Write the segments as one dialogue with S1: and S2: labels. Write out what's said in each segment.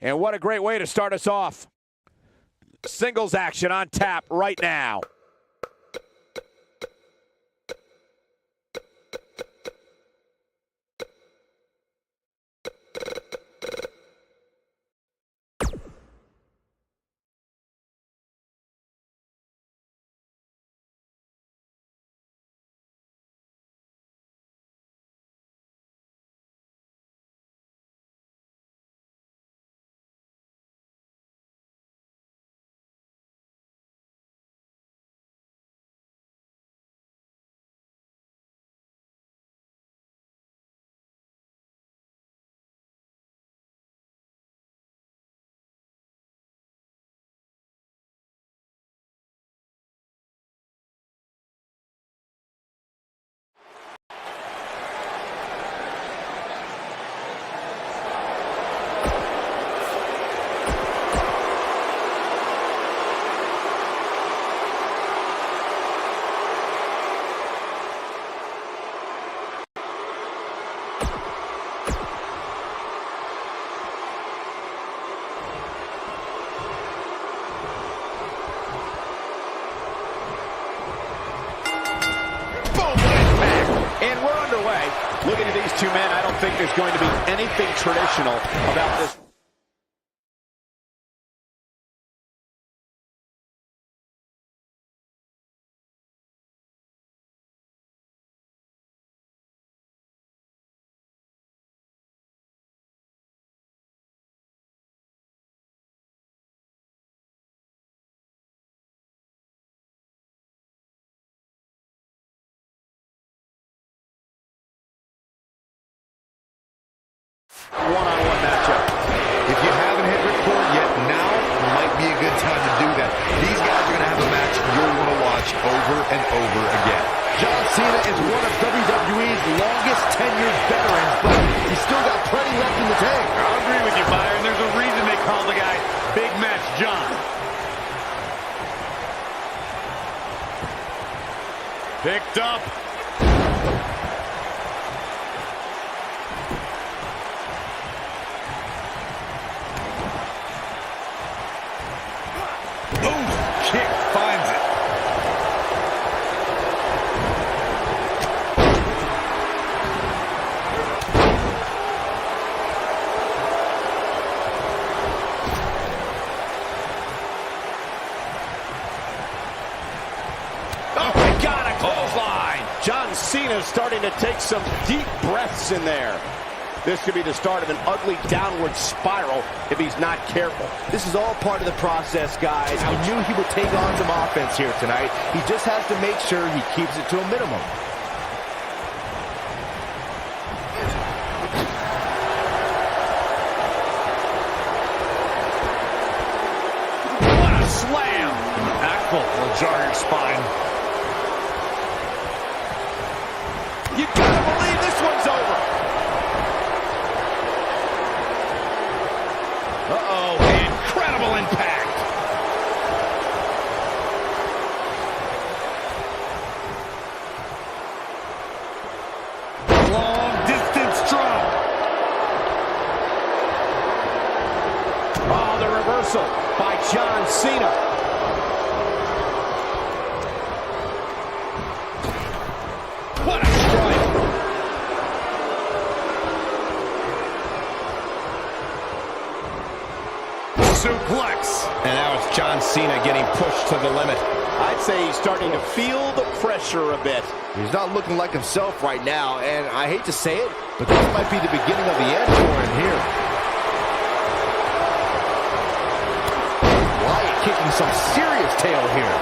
S1: And what a great way to start us off. Singles action on tap right now. And we're underway. Looking at these two men, I don't think there's going to be anything traditional about this. One-on-one matchup.
S2: If you haven't hit record yet, now might be a good time to do that. These guys are going to have a match you'll want to watch over and over again. John Cena is one of WWE's longest tenured veterans, but he's still got plenty left in the tank.
S3: I'll agree with you, Byron. There's a reason they call the guy Big Match John. Picked up.
S2: Kick finds it.
S1: Oh my God, a clothesline. John Cena starting to take some deep breaths in there. This could be the start of an ugly downward spiral if he's not careful.
S4: This is all part of the process, guys. I knew he would take on some offense here tonight. He just has to make sure he keeps it to a minimum.
S3: What a slam! Impactful will jar your spine.
S1: You gotta believe this one's over.
S3: Uh-oh, incredible impact. Long distance drop.
S1: Oh, the reversal by John Cena.
S3: What a strike. Suplex.
S2: And now it's John Cena getting pushed to the limit.
S1: I'd say he's starting to feel the pressure a bit.
S4: He's not looking like himself right now, and I hate to say it, but this might be the beginning of the end for him here. Wyatt kicking some serious tail here.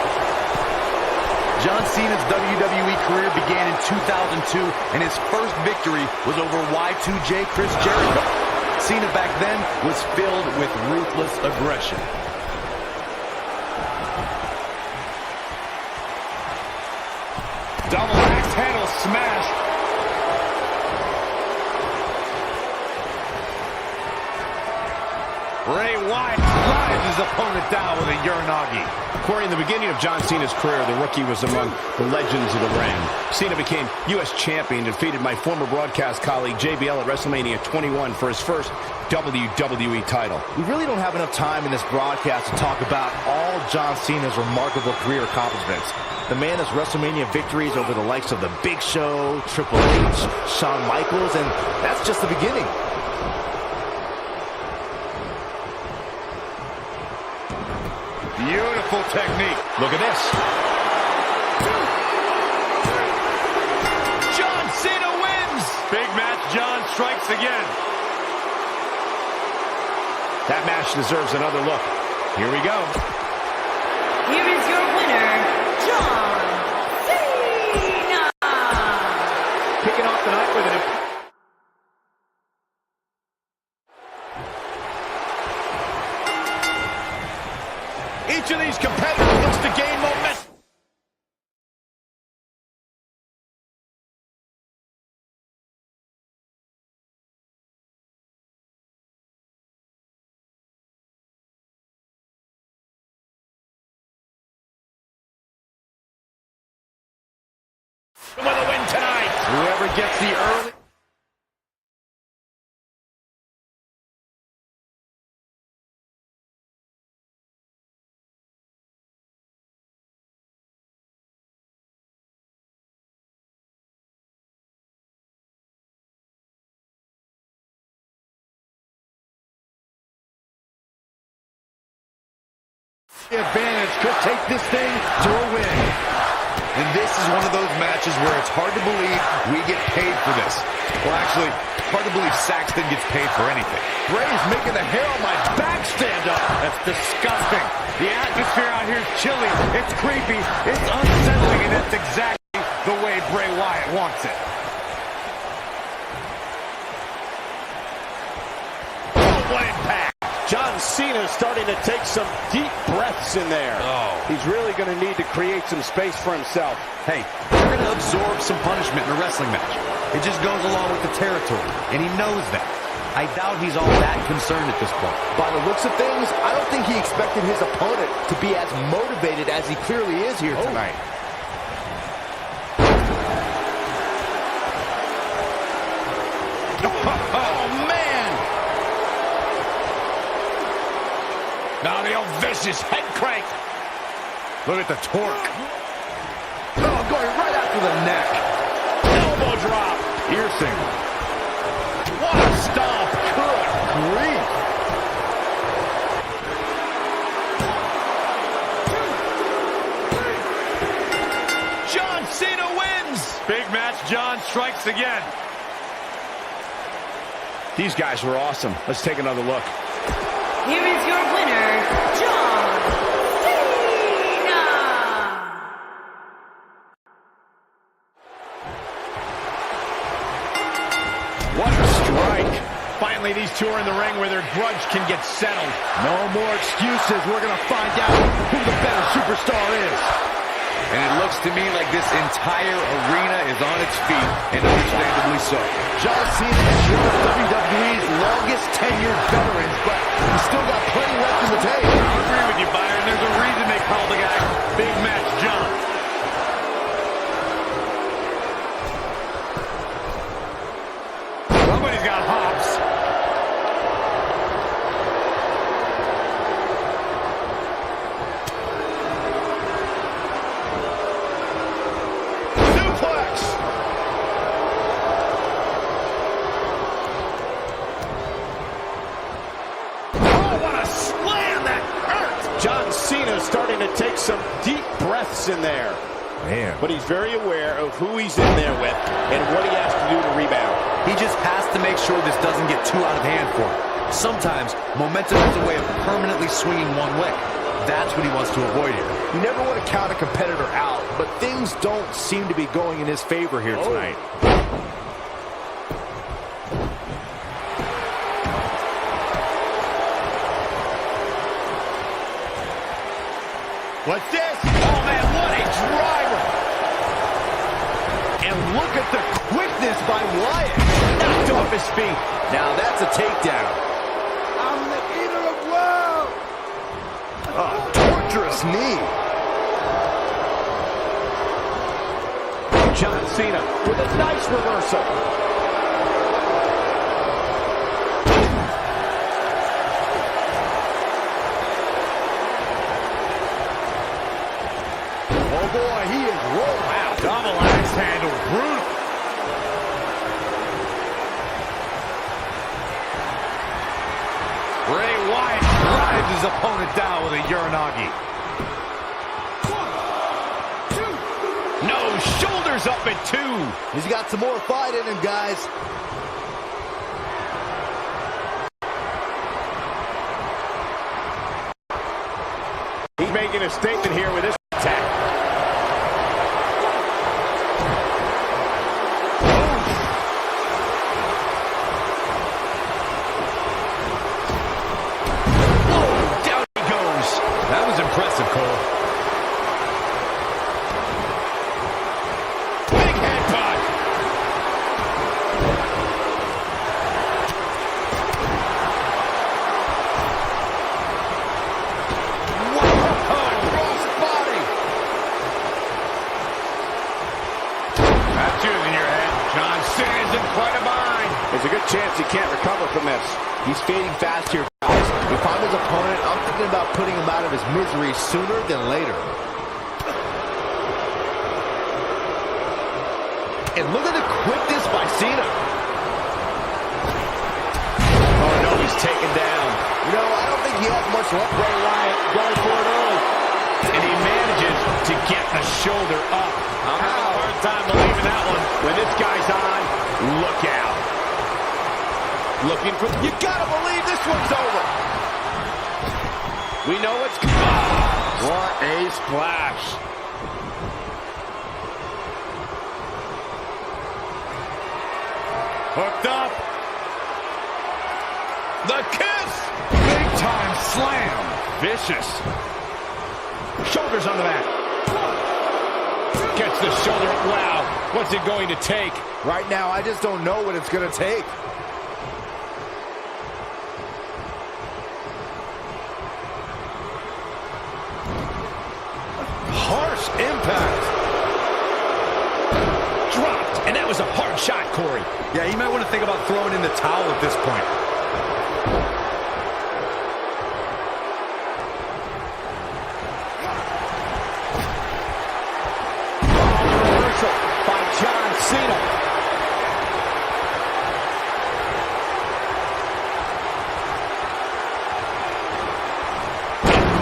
S2: John Cena's WWE career began in 2002, and his first victory was over Y2J Chris Jericho. Cena back then was filled with ruthless aggression.
S3: Double axe handle smash. Bray Wyatt drives his opponent down with a Uranagi.
S1: Corey, in the beginning of John Cena's career, the rookie was among the legends of the ring. Cena became U.S. champion, defeated my former broadcast colleague JBL at WrestleMania 21 for his first WWE title.
S4: We really don't have enough time in this broadcast to talk about all John Cena's remarkable career accomplishments. The man has WrestleMania victories over the likes of The Big Show, Triple H, Shawn Michaels, and that's just the beginning.
S2: Beautiful technique.
S1: Look at this.
S3: John Cena wins. Big match. John strikes again.
S1: That match deserves another look. Here we go.
S5: Here is your winner, John Cena.
S1: Kicking off the night with an... Each of these competitors looks to gain momentum. With a win tonight.
S2: Whoever gets the early... The advantage could take this thing to a win. And this is one of those matches where it's hard to believe we get paid for this. Well, actually, hard to believe Saxton gets paid for anything.
S3: Bray's making the hair on my back stand up. That's disgusting. The atmosphere out here is chilly. It's creepy. It's unsettling, and it's exactly the way Bray Wyatt wants it.
S1: Oh, what impact. John Cena starting to take some deep breaths in there.
S3: Oh.
S1: He's really going to need to create some space for himself.
S2: Hey, you're going to absorb some punishment in a wrestling match. It just goes along with the territory, and he knows that. I doubt he's all that concerned at this point.
S4: By the looks of things, I don't think he expected his opponent to be as motivated as he clearly is here tonight.
S1: Oh, man!
S3: Now the old vicious head crank.
S2: Look at the torque.
S4: Oh, going right after the neck.
S1: Elbow drop.
S2: Piercing.
S1: What a stomp. Good grief.
S3: John Cena wins. Big match. John strikes again.
S1: These guys were awesome. Let's take another look.
S5: Here is your winner, John Cena.
S1: What a strike. Finally, these two are in the ring where their grudge can get settled.
S4: No more excuses. We're going to find out who the better superstar is.
S2: And it looks to me like this entire arena is on its feet, and understandably so.
S4: John Cena is one of WWE's longest tenured veterans, but he's still got plenty left in the tank.
S3: I agree with you, Byron. There's a reason they call the guy Big Match John. Somebody's got hops.
S1: John Cena starting to take some deep breaths in there.
S4: Man.
S1: But he's very aware of who he's in there with and what he has to do to rebound.
S2: He just has to make sure this doesn't get too out of hand for him. Sometimes, momentum has a way of permanently swinging one way. That's what he wants to avoid here.
S4: You never want to count a competitor out, but things don't seem to be going in his favor here tonight.
S1: What's this? Oh, man, what a driver.
S4: And look at the quickness by Wyatt.
S1: Knocked off his feet.
S4: Now that's a takedown.
S6: I'm the eater of world.
S4: Oh, torturous knee.
S1: John Cena with a nice reversal.
S2: Oh boy, he is rolling.
S3: Wow, double axe handle, brutal. Bray Wyatt drives his opponent down with a Uranagi.
S1: No, shoulders up at 2.
S4: He's got some more fight in him, guys.
S1: He's making a statement here with this attack. Whoa, down he goes.
S3: That was impressive, Cole.
S1: Big headbutt.
S2: Crossbody.
S3: That's you in your head. John Cena's in quite a bind.
S1: There's a good chance he can't recover from this.
S4: He's fading fast here, guys. If I'm his opponent, I'm thinking about putting him out of his misery sooner than later. And look at the quickness by Cena.
S1: Oh no, he's taken down.
S4: You know, I don't think he has much luck. Bray Wyatt going for it early.
S1: And he manages to get the shoulder up.
S3: I'm having a hard time believing that one.
S1: When this guy's on, look out. Looking for...
S4: You gotta believe this one's over.
S1: We know what's coming.
S3: What a splash. Hooked up.
S1: The kiss!
S3: Big time slam. Vicious.
S1: Shoulders on the mat. Gets the shoulder up. Wow. What's it going to take?
S4: Right now, I just don't know what it's gonna take.
S1: Harsh impact. Dropped. And that was a hard shot, Corey.
S3: Yeah, you might want to think about throwing in the towel at this point.
S1: Reversal by John Cena.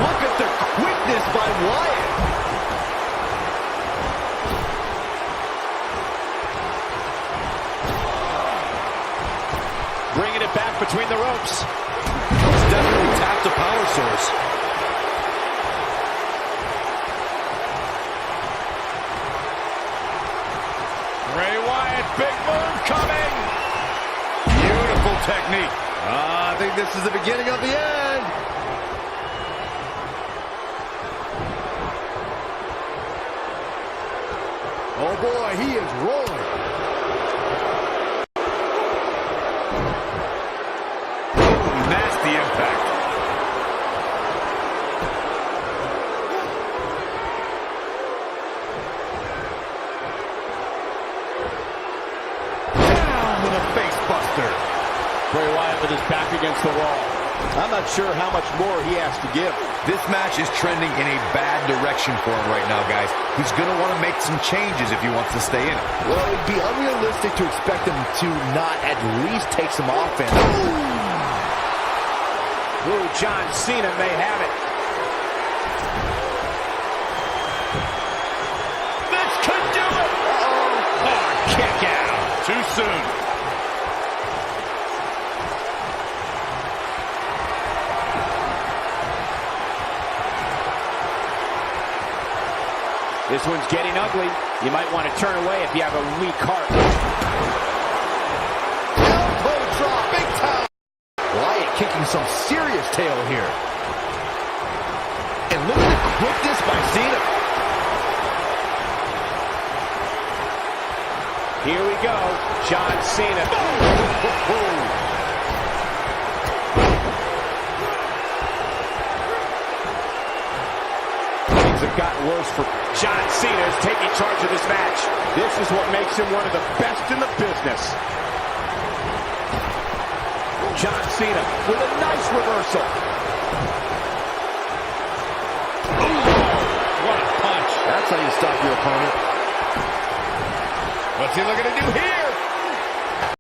S4: Look at the quickness by Wyatt.
S1: Bringing it back between the ropes.
S3: It's definitely tapped a power source.
S1: Bray Wyatt, big move coming.
S3: Beautiful technique.
S2: I think this is the beginning of the end. Oh boy, he is rolling.
S3: Nasty impact. Down with a face buster.
S1: Bray Wyatt with his back against the wall. I'm not sure how much more he has to give.
S2: This match is trending in a bad direction for him right now, guys. He's going to want to make some changes if he wants to stay in it.
S4: Well, it'd be unrealistic to expect him to not at least take some offense.
S1: Ooh, John Cena may have it. This could do it. Uh-oh. Oh, kick out.
S3: Too soon.
S1: This one's getting ugly. You might want to turn away if you have a weak heart.
S4: Elbow drop, big time. Wyatt kicking some serious tail here. And look at the quickness by Cena.
S1: Here we go. John Cena. Things have gotten worse for John Cena is taking charge of this match. This is what makes him one of the best in the business. John Cena with a nice reversal.
S3: What a punch.
S2: That's how you stop your opponent.
S3: What's he looking to do here?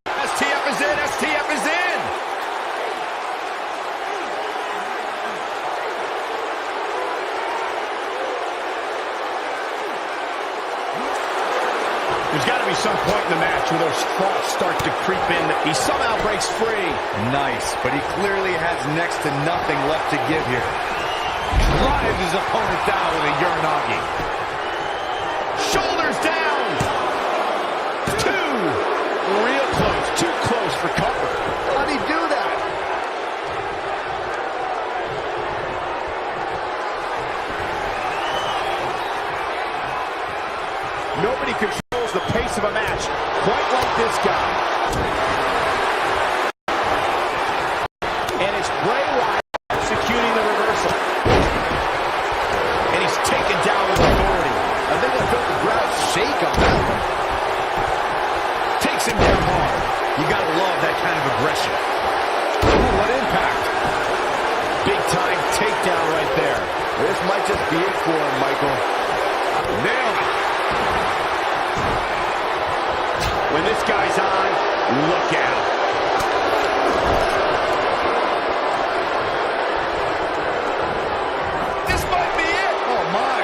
S2: STF is in. STF is in.
S1: There's got to be some point in the match where those thoughts start to creep in. He somehow breaks free.
S3: Nice, but he clearly has next to nothing left to give here. Drives his opponent down with a Uranagi.
S1: Shoulders down. Two. Real close. Too close for cover.
S2: How'd he do that?
S1: Nobody controls the pace of a match quite like this guy. And it's Bray Wyatt executing the reversal. And he's taken down with authority.
S2: I think I felt the ground shake on that one.
S1: Takes him down hard.
S3: You gotta love that kind of aggression.
S1: Ooh, what impact. Big time takedown right there.
S2: This might just be it for him, Michael.
S1: Nailed it. When this guy's on, look out.
S3: This might be it. Oh, my.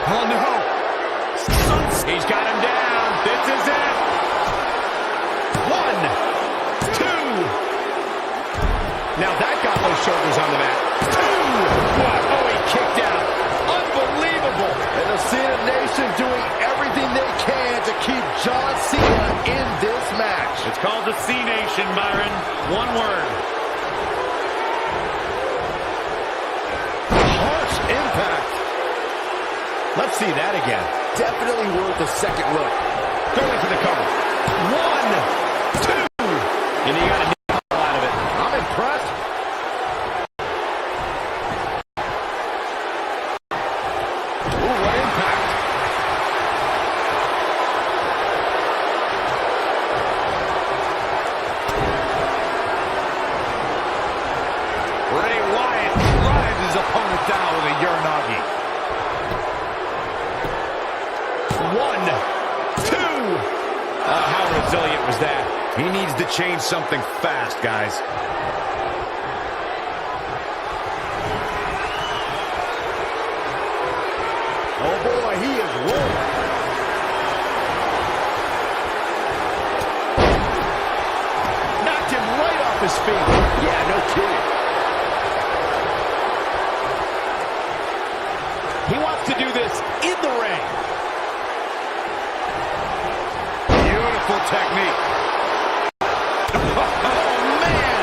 S3: Oh, no.
S1: He's got him down. This is it. 1, 2. Now that got those shoulders on the mat. 2. What? Oh, he kicked out. Unbelievable.
S2: And the Cena Nation doing everything they can to keep John Cena in this match.
S3: It's called the C Nation, Byron. One word.
S2: Harsh impact.
S1: Let's see that again.
S2: Definitely worth a second look.
S1: Going for the cover. 1, 2. And he got a knee out of it.
S2: I'm impressed.
S1: Ooh, what impact.
S3: Bray Wyatt drives his opponent down with a Uranagi.
S1: 1, 2. How resilient was that?
S3: He needs to change something fast, guys.
S2: Oh boy, he is rolling.
S1: Knocked him right off his feet.
S2: Yeah, no kidding.
S1: He wants to do this in the ring.
S3: Beautiful technique.
S1: Oh, man.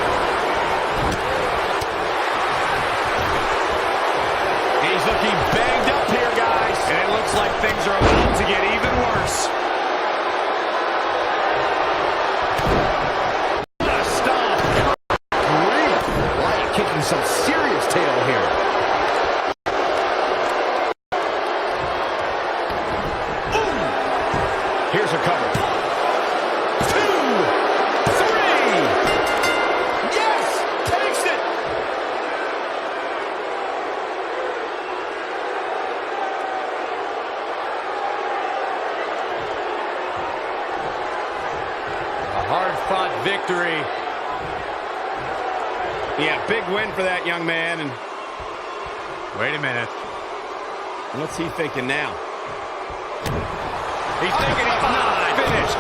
S1: He's looking banged up here, guys.
S3: And it looks like things are about to get even worse.
S1: What a stomp.
S2: Grief. Wyatt kicking some serious tail here.
S1: Here's a cover. 2, 3. Yes! Takes it!
S3: A hard-fought victory.
S1: Yeah, big win for that young man. And
S3: Wait a minute.
S1: what's he thinking now?
S3: He's thinking he's not finished.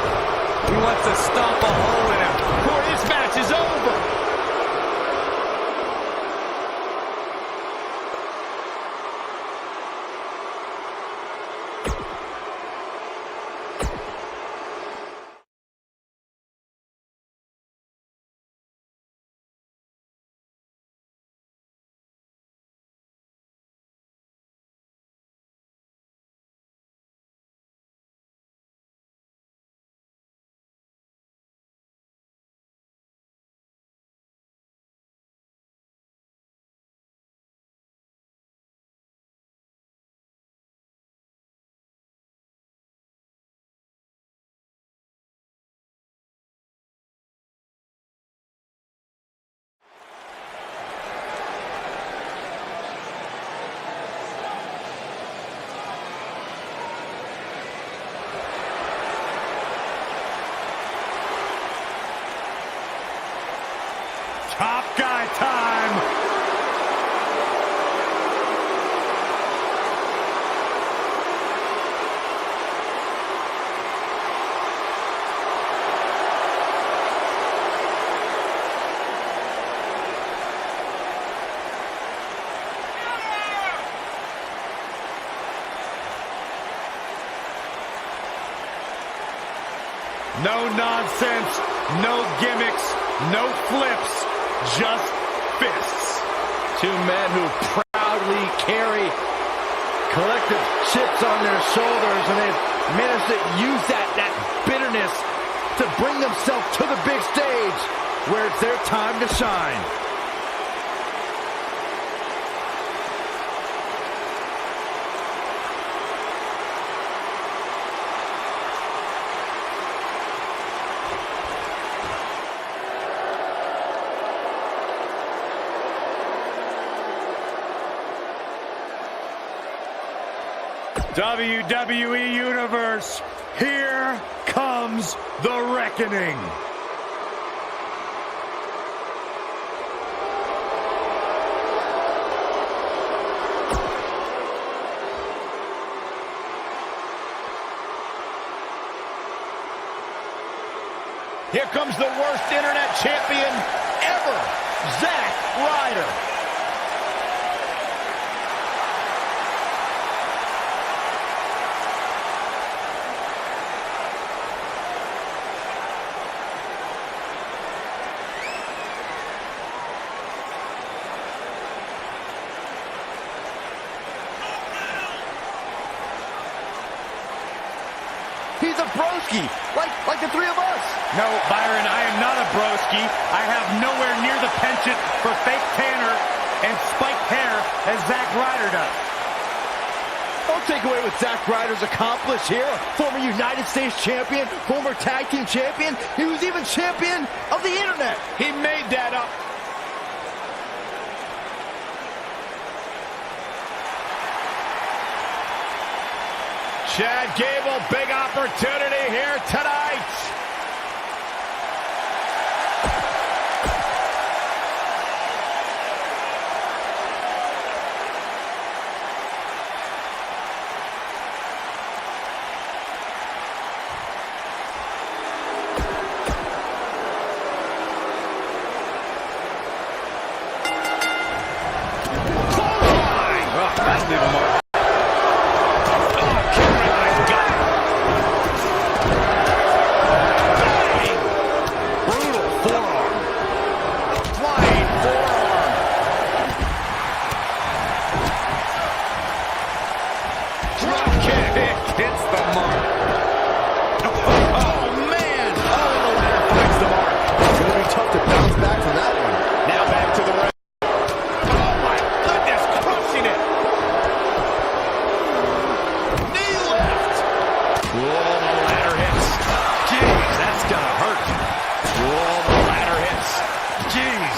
S3: He wants to stomp a hole in him.
S1: Boy, this match is over.
S3: No nonsense, no gimmicks, no flips, just fists.
S4: Two men who proudly carry collective chips on their shoulders, and they've managed to use that bitterness to bring themselves to the big stage where it's their time to shine.
S3: WWE Universe, here comes the reckoning.
S1: Here comes the worst internet champion ever, Zack Ryder.
S4: He's a broski, like the three of us.
S3: No, Byron, I am not a broski. I have nowhere near the penchant for fake tanner and spiked hair as Zack Ryder does.
S4: Don't take away what Zack Ryder's accomplished here. Former United States champion, former tag team champion. He was even champion of the internet.
S1: He made that up. Chad Gable, big opportunity here tonight.
S3: That'll leave a mark.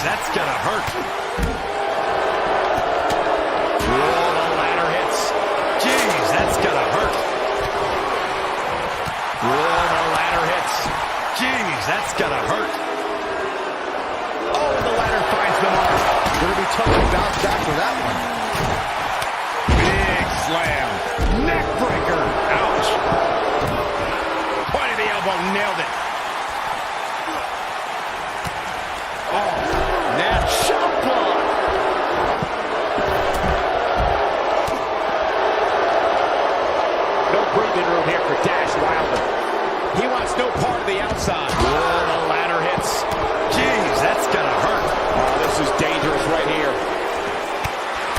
S1: That's gonna hurt. Whoa, the ladder hits. Jeez, that's gonna hurt. Whoa, the ladder hits. Jeez, that's gonna hurt. Oh, the ladder finds the mark.
S4: Gonna be tough to bounce back for that one.
S1: Big slam. Neck breaker. Ouch. Point of the elbow, nailed it. Oh, that shot block. No breathing room here for Dash Wilder. He wants no part of the outside. Oh, the ladder hits. Jeez, that's gonna hurt. Oh, this is dangerous right here.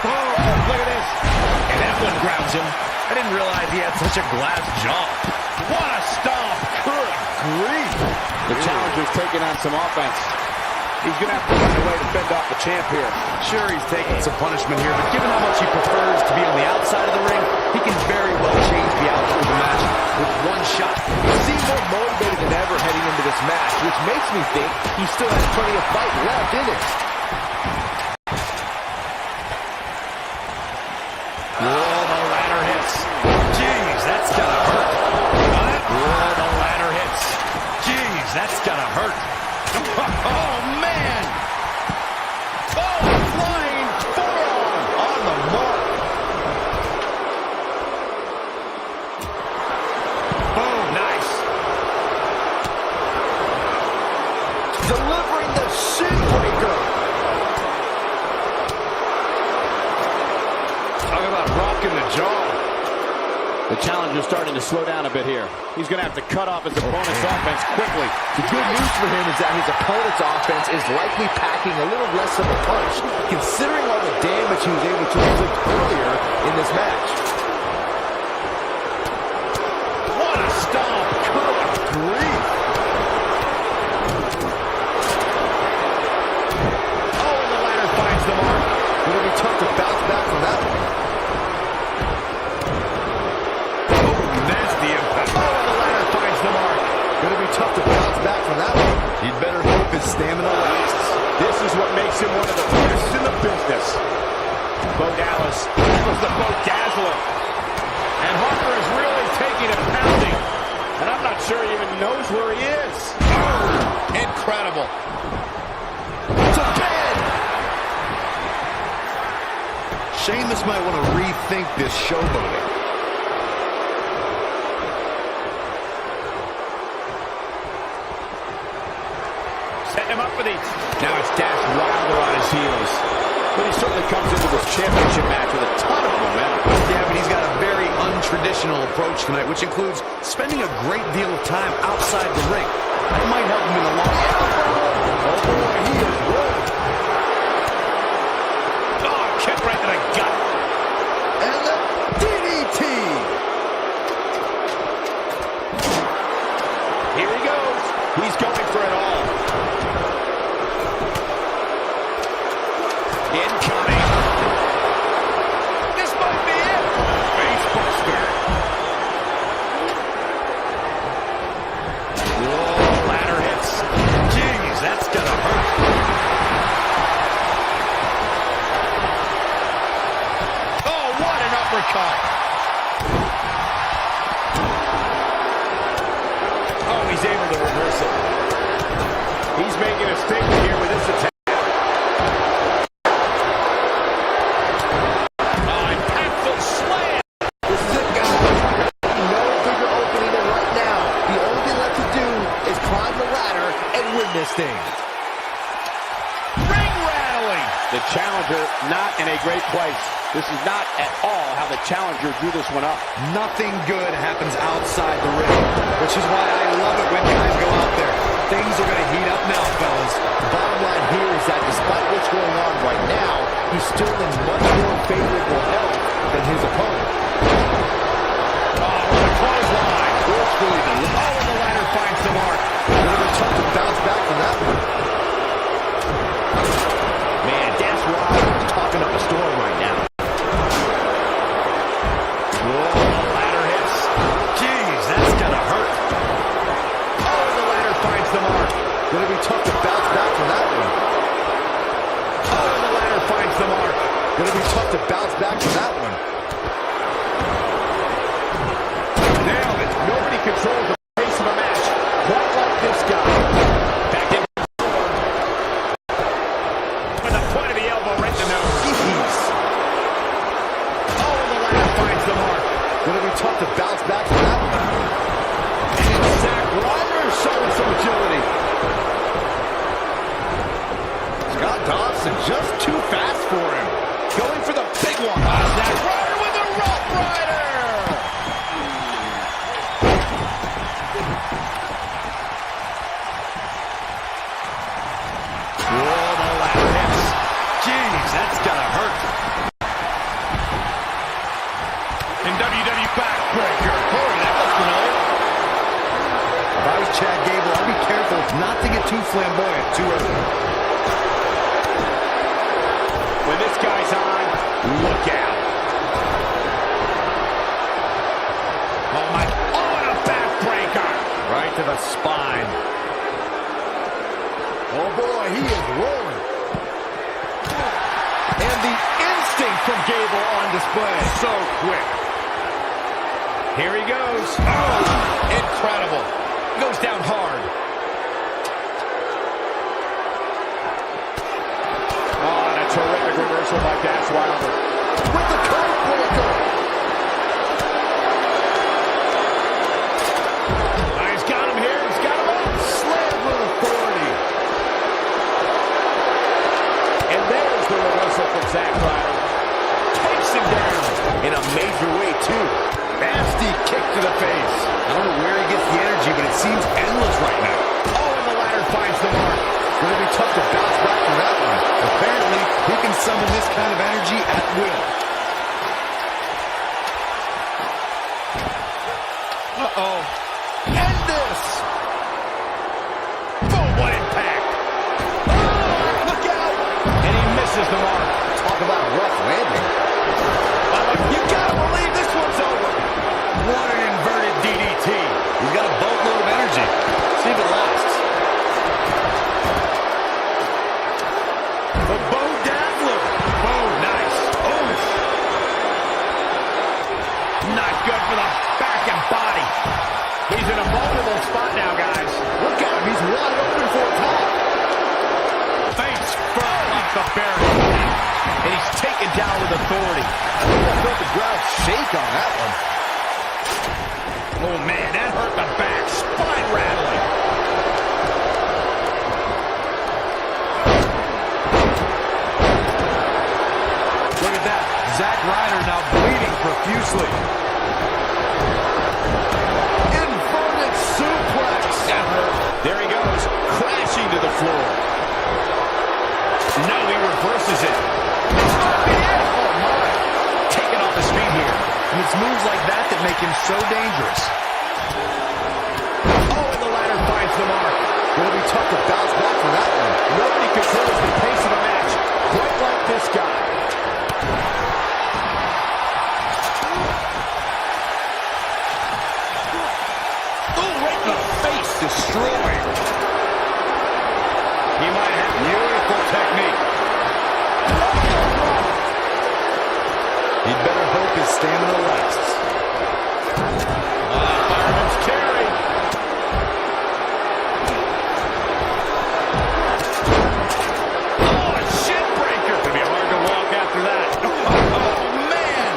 S1: Oh, look at this. And that one grounds him. I didn't realize he had such a glass jaw. What a stomp. Good grief. The challenger's taking on some offense. He's going to have to find a way to fend off the champ here. Sure, he's taking some punishment here, but given how much he prefers to be on the outside of the ring, he can very well change the outcome of the match with one shot.
S4: He seems more motivated than ever heading into this match, which makes me think he still has plenty of fight left in it.
S1: Whoa, the ladder hits. Jeez, that's gonna hurt. Whoa, the ladder hits. Jeez, that's gonna hurt. Oh, man! Oh, flying forearm on the mark. Boom, nice.
S4: Delivering the shin breaker.
S1: Talk about rocking the jaw.
S3: The challenger's starting to slow down a bit here. He's going to have to cut off his opponent's offense quickly.
S4: The good news for him is that his opponent's offense is likely packing a little less of a punch, considering all the damage he was able to inflict earlier in this match.
S3: What a stomp! Good grief! Oh, and the ladder finds the mark.
S4: It'll be tough to bounce back from that one. Gonna be tough to bounce back from that one.
S2: He'd better hope his stamina lasts.
S3: This is what makes him one of the best in the business. Bo Dallas, that was the Bo Dazzler. And Harper is really taking a pounding. And I'm not sure he even knows where he is. Oh, incredible.
S2: To bed! Sheamus might want to rethink this showboating.
S3: Setting him up for these. Now it's Dash Wilder on his heels. But he certainly comes into this championship match with a ton of momentum.
S2: Yeah, but he's got a very untraditional approach tonight, which includes spending a great deal of time outside the ring. That might help him in the long run.
S3: Oh, boy, he is rolling. Oh, kick right to the gut.
S2: And the DDT!
S3: Here he goes. He's going for it all. Incoming. This might be it. Face buster. Whoa, ladder hits. Jeez, that's gonna hurt. Oh, what an uppercut. Oh, he's able to reverse it. He's making a statement here with this attack.
S4: This thing.
S3: Ring rattling. The challenger not in a great place. This is not at all how the challenger drew this one up.
S2: Nothing good happens outside the ring, which is why I love it when guys go out there. Things are going to heat up now, fellas.
S4: The bottom line here is that despite what's going on right now, he's still in much more favorable health than his opponent.
S3: Oh, with a clothesline. Forcefully delivered. Oh, and the ladder finds the mark.
S4: It'll be tough to bounce back from that one. Man, Dash Wilder is talking up a storm right now.
S3: Whoa, the ladder hits. Jeez, that's gonna hurt. Oh, and the ladder finds the mark.
S4: It'll be tough to bounce back from that one.
S3: Oh, and the ladder finds the mark.
S4: It'll be tough to bounce back from that one.
S3: Nailed it. Nobody controls the pace of a match quite like this guy. Back in. With the point of the elbow right in the nose.
S4: Jeez.
S3: Oh, and the ladder finds the mark.
S4: It'll be tough to bounce back from that one.
S3: And Zack Ryder showing some agility.
S4: Scott Dawson just too fast for him.
S3: Going for the big one. Zack Ryder with a rope rider. Whoa, the ladder hits. Jeez, that's gonna hurt. And WWE backbreaker. Boy, that looks familiar.
S2: If I was Chad Gable, I'd be careful not to get too flamboyant too early.
S3: When this guy's on, look out. Oh, my. Oh, and a backbreaker. Right to the spine.
S4: Oh boy, he is rolling.
S3: And the instinct from Gable on display. So quick. Here he goes. Oh, incredible. Goes down hard. Oh, and a terrific reversal by Dash Wilder.
S4: With the code breaker.
S3: He's got him here. He's got him up.
S4: Slam with authority.
S3: And there's the reversal from Zack Ryder. Takes him down in a major way, too.
S2: Nasty
S1: kick to the face.
S2: I don't know where he gets the energy, but it seems endless right now.
S1: Oh, and the ladder finds the mark.
S2: Going to be tough to bounce back from that one. Apparently, he can summon this kind of energy at will.
S1: Uh-oh. End this! Boom, what impact! Oh, look out! And he misses the mark.
S2: Talk about a rough landing.
S1: You gotta believe this one's over. What an inverted DDT.
S2: He's got a boatload of energy. See if it lasts.
S1: The Bo Dazzler. Oh, nice. Oh. Not good for the back and body. He's in a vulnerable spot now, guys.
S2: Look at him. He's wide open for a tap.
S1: Face first off the barrier. And he's taken down with authority.
S2: I felt the ground shake on that one.
S1: Oh, man, that hurt the back. Spine rattling. Look at that. Zack Ryder now bleeding profusely.
S2: Inverted suplex.
S1: That hurt. There he goes, crashing to the floor. No, he reverses it. Oh, my. Taking off his feet here.
S2: And it's moves like that that make him so dangerous.
S1: Oh, and the ladder finds the mark.
S2: It'll be tough to bounce back from that one.
S1: Nobody controls the pace of a match quite like this guy. Oh, right in the face, destroyed. He might have beautiful technique.
S2: He'd better hope his stamina lasts.
S1: Fireman's carry. Oh, a shin breaker. It'll be hard to walk after that. Oh, man.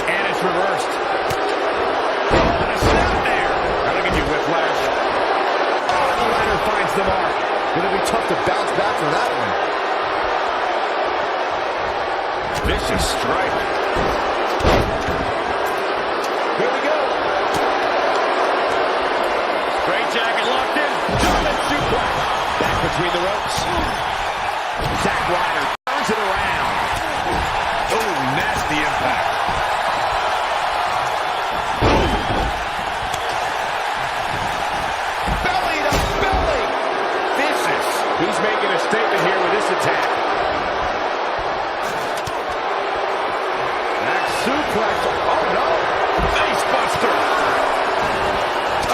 S1: And it's reversed. Oh, and a snap there. Now look at you, Whiplash. Oh, the ladder finds the mark.
S2: It'll be tough to bounce back from that one.
S1: Vicious strike. Here we go. Straight jacket locked in. German suplex. Back between the ropes. Zack Ryder turns it around. Oh, nasty impact. Belly to belly. Vicious. He's making a statement here with this attack. Suplex. Oh, no. Face buster.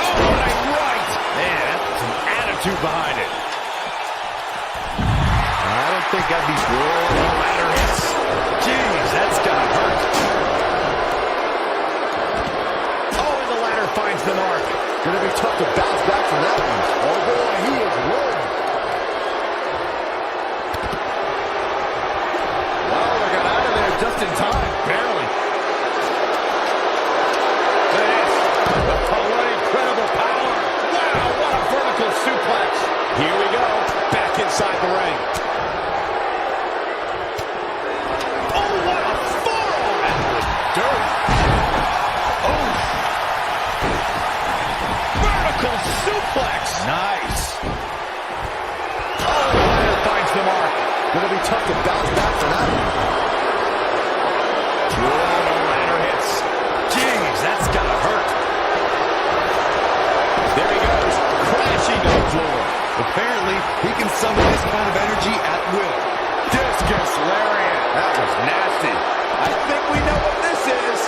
S1: Oh, what a right. Man, that's some attitude behind it.
S2: I don't think I'd be thrilled.
S1: Ladder hits. Jeez, that's gotta hurt. Oh, and the ladder finds the mark.
S2: Gonna be tough to bounce back from that one. Oh, boy, he is rolling.
S1: Wow, they got out of there just in time. Barely. Suplex. Here we go. Back inside the ring. Oh, what a forearm. Dirt. Oh. Vertical suplex. Nice. Oh, the ladder finds the mark.
S2: Gonna be tough to bounce back from that one.
S1: Oh, the ladder hits. Jeez, that's gotta hurt. There he goes. Crashing to the floor.
S2: Apparently, he can summon this kind of energy at will.
S1: Discus lariat. That was nasty. I think we know what this is.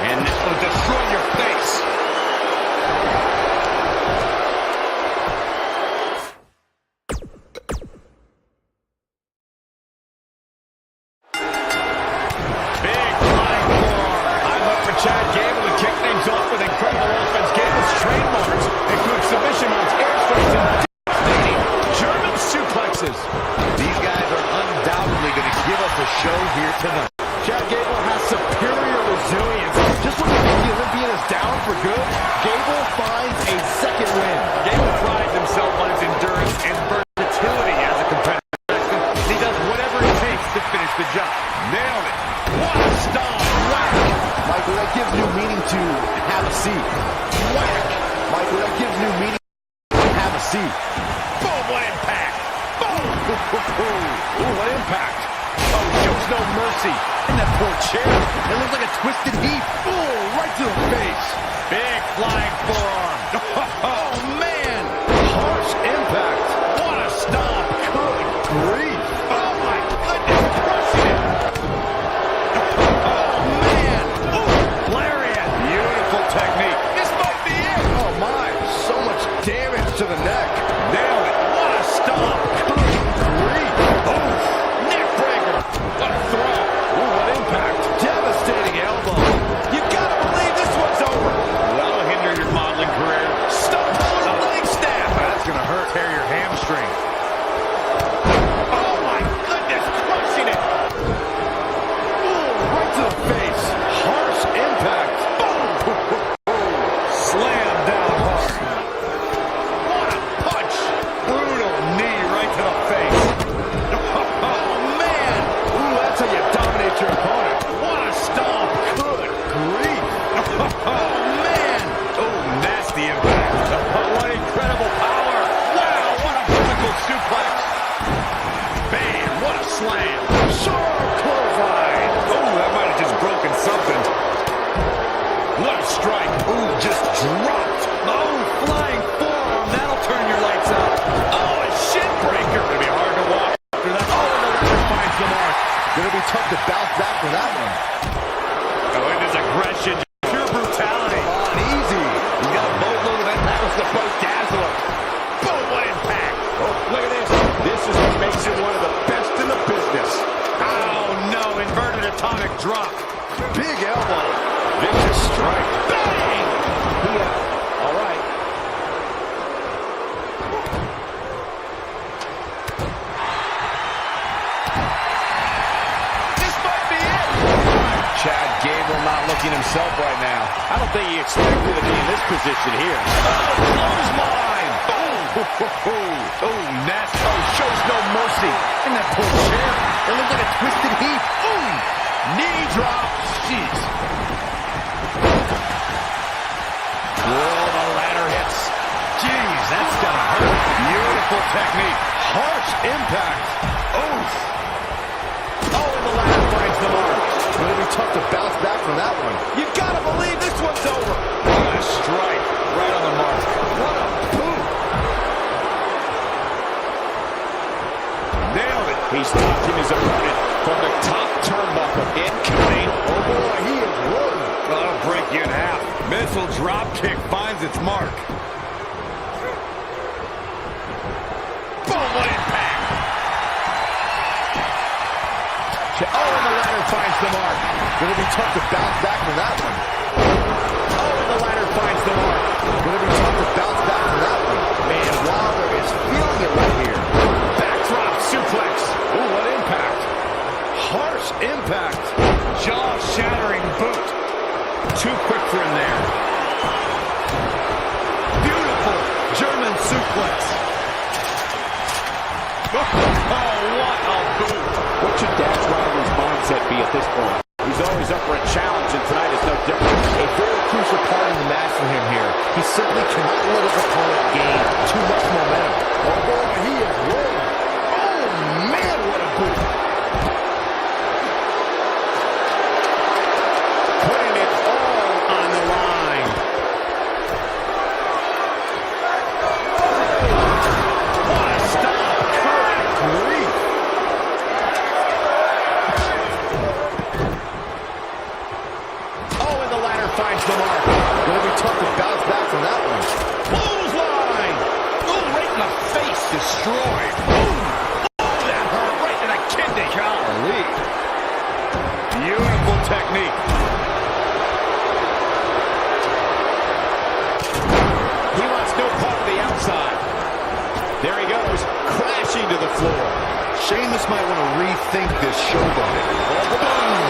S1: And this will destroy your face. German suplexes.
S2: see.
S3: Boom, what impact. Boom. Ooh, what impact. Oh, shows no mercy.
S2: And that poor chair. It looks like a twisted heap. Oh, right to the face.
S3: Big flying forearm.
S2: Oh, man. Harsh impact.
S3: What a stomp.
S2: Good grief.
S3: Oh, my goodness. Crushing it.
S2: Oh, man.
S3: Ooh, lariat. Beautiful technique. This might be it.
S2: Oh, my. So much damage to the neck.
S3: Nailed it. What a stomp.
S2: Good grief.
S3: Oh, neck breaker. What a throw.
S2: Ooh, what impact. Devastating elbow.
S3: You gotta believe this one's over. That'll hinder your modeling career. Stomp on a leg snap.
S2: That's going to hurt.
S3: Tear your hamstring. Oh my goodness, crushing it.
S2: Ooh, right to the face. Harsh impact.
S3: Slam down hard. What a punch. Brutal knee right to the face.
S2: Oh, man. Ooh, that's how you dominate your opponent.
S3: What a stomp.
S2: Good grief. Oh, man.
S3: Oh, nasty impact. What incredible power. Wow, what a vertical suplex. Bam, what a slam.
S2: Sharp clothesline.
S3: Oh, that might have just broken something. What a strike.
S2: Ooh, just dropped.
S3: Oh, flying forearm. That'll turn your lights out. Oh, a shin breaker. It'll be hard to walk after that. Oh, and the ladder finds the mark.
S2: Gonna be tough to bounce back from that one.
S3: Oh, and his aggression. Pure brutality.
S2: Come on, easy.
S3: He's got a boatload of it. That was the boat dazzler. Boom, what impact. Oh, look at this. This is what makes him one of the best in the business. Oh, no. Inverted atomic drop.
S2: Big elbow.
S3: Vicious strike. Bang! Yeah. All right. This might be it.
S1: Chad Gable not looking himself right now.
S3: I don't think he expected to be in this position here. Oh, clothesline. Boom. Oh, nasty. Oh, shows no mercy.
S2: And that poor chair. It looks like a twisted heap.
S3: Ooh. Knee drop. Jeez. Oh, the ladder hits. Jeez, that's gonna hurt. Beautiful technique.
S2: Harsh impact.
S3: Oof. Oh, and the ladder finds the mark.
S2: Gonna be tough to bounce back from that one.
S3: You gotta believe this one's over. What a strike. Right on the mark. What a boot. Nailed it. He's knocking his opponent from the top turnbuckle. Incoming.
S2: Oh boy, he is rolling.
S3: That'll break you in half. Missile drop kick finds its mark. Boom, what impact.
S2: Oh, and the ladder finds the mark. Gonna be tough to bounce back from that one.
S3: Oh, and the ladder finds the mark.
S2: Gonna be tough to bounce back from that one.
S3: Man,
S2: Wilder is feeling it right here.
S3: Backdrop suplex.
S2: Ooh, what impact. Harsh impact.
S3: Jaw-shattering boot. Too quick for him there. Beautiful German suplex. Oh, what a boot. What should Dash Wilder's mindset be at this point? He's always up for a challenge, and tonight is no different.
S2: A very crucial part in the match for him here. He simply cannot let his opponent gain too much momentum. Oh boy, he is rolling. Oh man, what a boot.
S3: Putting it all on the line. What a stop. Good grief. Oh, and the ladder finds the mark.
S2: Gonna be tough to bounce back from that one.
S3: Clothesline. Oh, right in the face. Destroyed. Boom. Oh, that hurt right in the kidney. Golly. Beautiful technique. He wants no part of the outside. There he goes, crashing to the floor.
S2: Sheamus might want to rethink this showboat. Boom!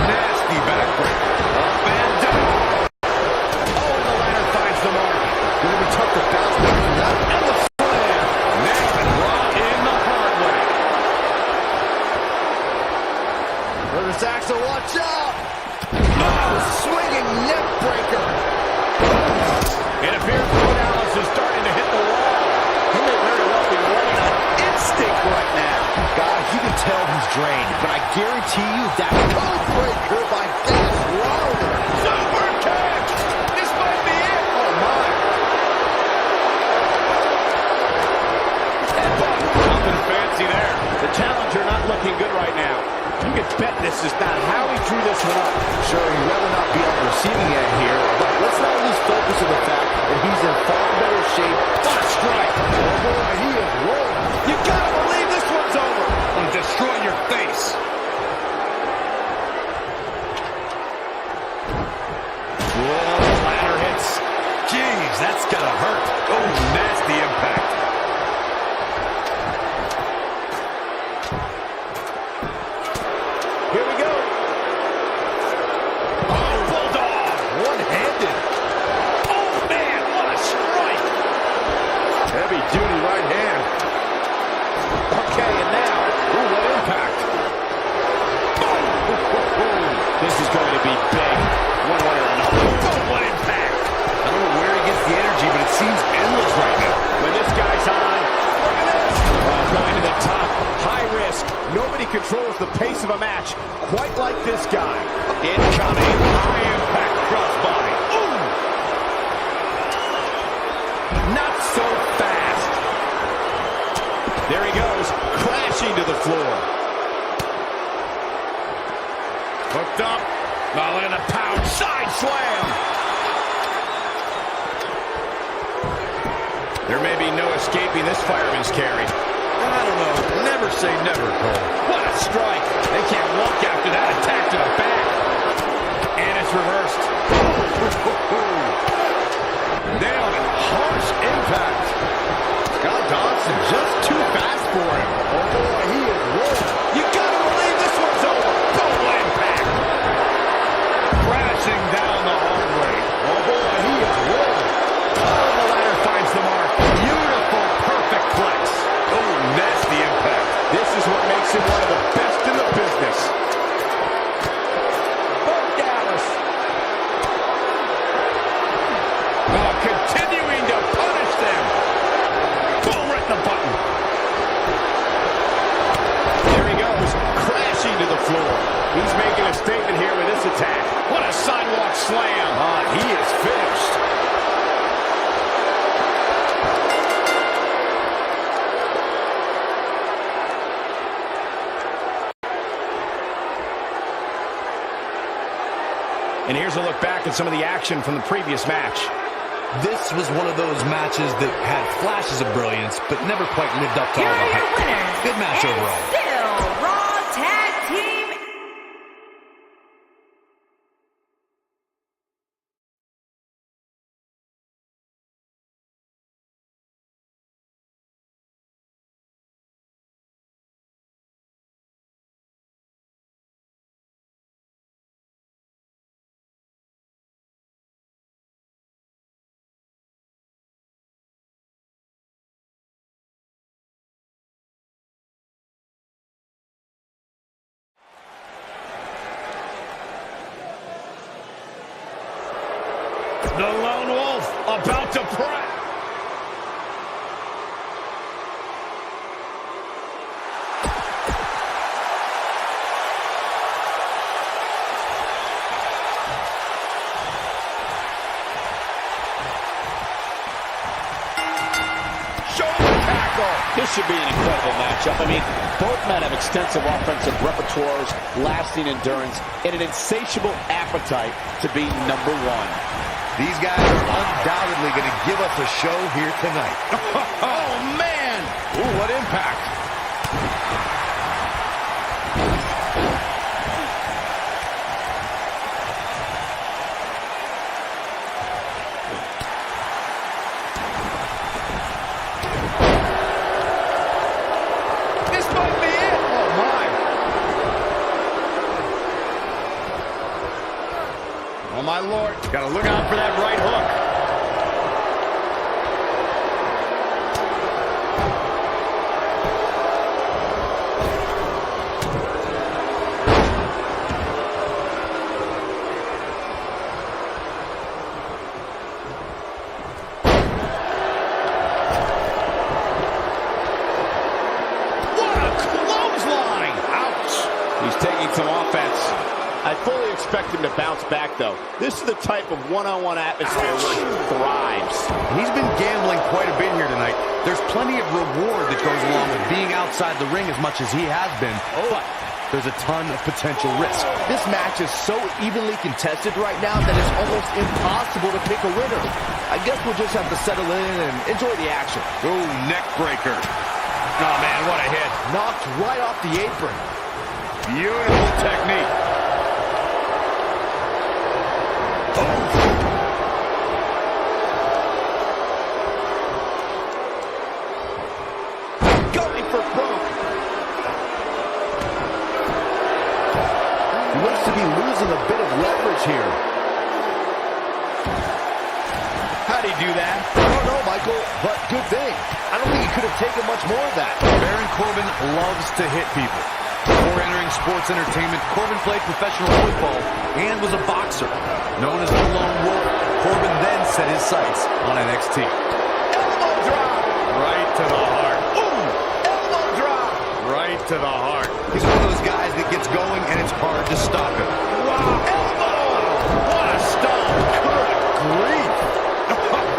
S3: Nasty backbreaker. Up and down. Oh, and the ladder finds the mark.
S2: Gonna be tough to bounce back from that one.
S3: And the slam. Nailed it right in the hard way.
S2: Curtis Axel, watch out! Oh, swinging neck breaker.
S3: It appears Dallas is starting to hit the wall.
S2: He
S4: strained, but I guarantee you that code breaker by Dennis Wilder.
S3: Super kick! This might be it! Oh, my! Nothing fancy there. The challenger not looking good right now. You can bet this is not how he drew this one up.
S4: Sure, he'd rather not be on the receiving end here, but let's not lose focus on the fact that he's in far better shape.
S3: What a strike!
S2: Oh boy, he is rolling.
S3: You gotta believe this one's over.
S2: I'm destroying your face.
S3: Whoa, ladder hits.
S2: Jeez, that's gotta hurt. Oh, nasty impact.
S3: Here we go. Oh, bulldog.
S2: One-handed.
S3: Oh, man, what a strike.
S2: Heavy-duty right hand.
S3: Okay, and now, ooh, what impact. This is going to be big, one way or another. Oh, what impact.
S2: I don't know where he gets the energy, but it seems endless right now.
S3: When this guy's on, look at this. Oh, going to the top, high risk. Nobody controls the pace of a match quite like this guy. Incoming, high impact crossbody. Ooh! Not so fast. There he goes, crashing to the floor. Hooked up. Now in a pound side slam. There may be no escaping this fireman's carry.
S2: I don't know. Never say never, Cole.
S3: What a strike. They can't walk after that attack to the back. And it's reversed.
S2: Nailed it. Harsh impact. Scott Dawson just too fast for him. Oh boy, he is rolling.
S3: You gotta believe this one's over. Double impact.
S2: Crashing down the hard way. Oh boy, he is rolling.
S3: Oh, the ladder finds the mark. Beautiful, perfect flex.
S2: Oh, nasty impact.
S3: This is what makes him one of the best in the business. Bo Dallas. Oh, continuing to punish them. Boom, right in the button. There he goes, crashing to the floor. He's making a statement here with this attack. What a sidewalk slam.
S2: He is finished.
S1: And here's a look back at some of the action from the previous match.
S2: This was one of those matches that had flashes of brilliance, but never quite lived up to
S5: Here
S2: all
S5: are
S2: the
S5: your
S2: hype.
S5: winners.
S2: Good match
S5: and
S2: overall.
S5: still Raw Tag Team.
S3: The Lone Wolf about to press. This should be an incredible matchup. I mean, both men have extensive offensive repertoires, lasting endurance, and an insatiable appetite to be number one.
S2: These guys are undoubtedly going to give us a show here tonight.
S3: Oh, man! Ooh, what impact. This might be it. Oh, my. Oh, my Lord. Got to look out for that right hook. What a clothesline! Ouch! expect him to bounce back, though. This is the type of one-on-one atmosphere where he thrives.
S2: He's been gambling quite a bit here tonight. There's plenty of reward that goes along with being outside the ring as much as he has been, but there's a ton of potential risk.
S4: This match is so evenly contested right now that it's almost impossible to pick a winner. I guess we'll just have to settle in and enjoy the action.
S2: Ooh, neck breaker.
S3: Oh, man, what a hit.
S4: Knocked right off the apron.
S2: Beautiful technique.
S3: Going for broke.
S4: He looks to be losing a bit of leverage here.
S3: How'd he do that?
S4: I don't know, Michael, but good thing. I don't think he could have taken much more of that.
S2: Baron Corbin loves to hit people. Before entering sports entertainment, Corbin played professional football and was a boxer. Known as the Lone Wolf, Corbin then set his sights on NXT.
S3: Elbow drop.
S2: Right to the heart.
S3: Ooh, elbow drop.
S2: Right to the heart. He's one of those guys that gets going and it's hard to stop him.
S3: Wow, elbow. What a stomp. Good grief.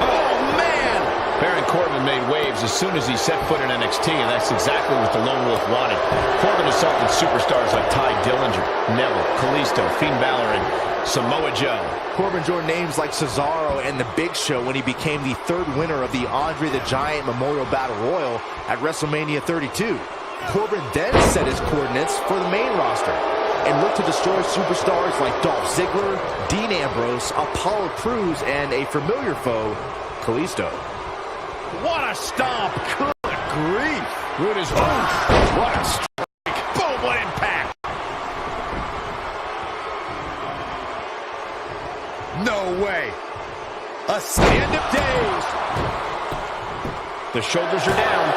S3: Oh, man. Baron Corbin made waves as soon as he set foot in NXT, and that's exactly what the Lone Wolf wanted. Corbin assaulted superstars like Ty Dillinger, Neville, Kalisto, Fiend Balor, and Samoa Joe.
S4: Corbin joined names like Cesaro and The Big Show when he became the third winner of the Andre the Giant Memorial Battle Royal at WrestleMania 32. Corbin then set his coordinates for the main roster and looked to destroy superstars like Dolph Ziggler, Dean Ambrose, Apollo Crews, and a familiar foe, Kalisto.
S3: What a stomp. Good grief. Good as what a strike. Boom, what impact.
S2: No way.
S3: End of days. The shoulders are down.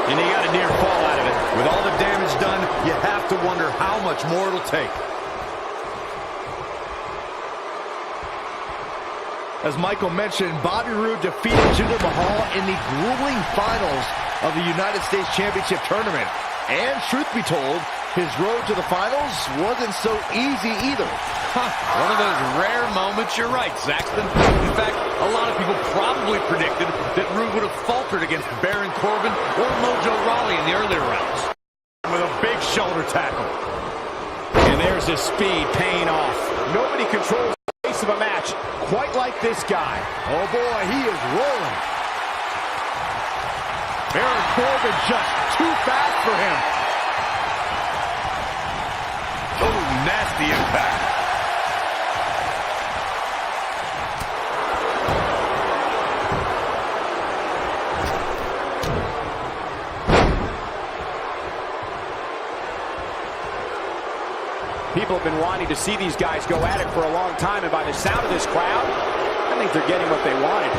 S3: And he got a near fall out of it.
S2: With all the damage done, you have to wonder how much more it'll take.
S4: As Michael mentioned, Bobby Roode defeated Jinder Mahal in the grueling finals of the United States Championship Tournament. And truth be told, his road to the finals wasn't so easy either.
S2: One of those rare moments, you're right, Saxton. In fact, a lot of people probably predicted that Roode would have faltered against Baron Corbin or Mojo Rawley in the earlier rounds.
S3: With a big shoulder tackle. And there's his speed paying off. Nobody controls the pace of a match quite like this guy.
S4: Oh boy, he is rolling.
S3: Baron Corbin just too fast for him.
S2: Oh, nasty impact.
S3: People have been wanting to see these guys go at it for a long time, and by the sound of this crowd, I think they're getting what they wanted.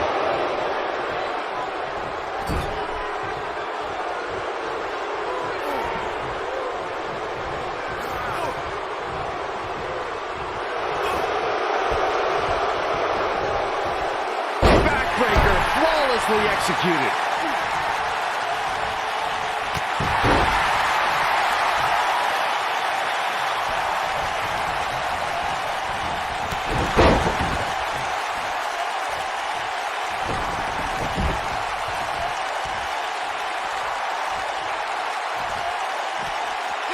S4: Backbreaker, flawlessly executed.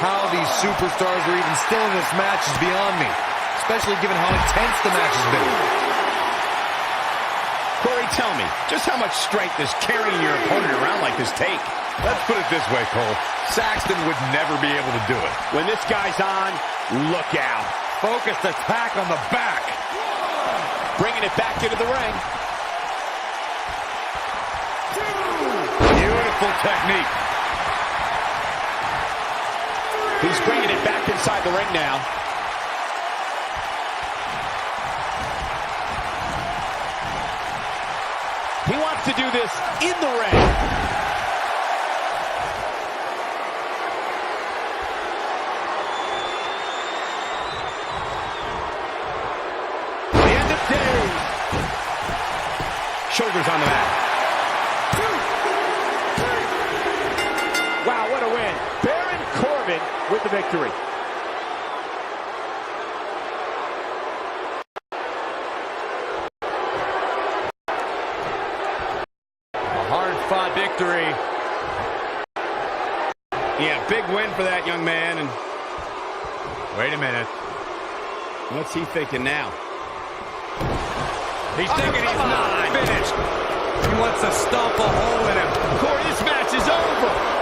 S2: How these superstars are even still in this match is beyond me, especially given how intense the match has been.
S3: Corey, tell me, just how much strength does carrying your opponent around like this take?
S2: Let's put it this way, Cole. Saxton would never be able to do it.
S3: When this guy's on, look out.
S2: Focused attack on the back.
S3: Bringing it back into the ring.
S2: Beautiful technique.
S3: He's bringing it back inside the ring now. He wants to do this in the ring. The end of days. Shoulders on the mat. Wow, what a win. Baron Corbin with the victory. hard-fought victory.
S1: Yeah, big win for that young man. And
S3: Wait a minute.
S1: what's he thinking now?
S3: He's thinking he's not finished. He wants to stomp a hole in him.
S1: Corey, this match is over.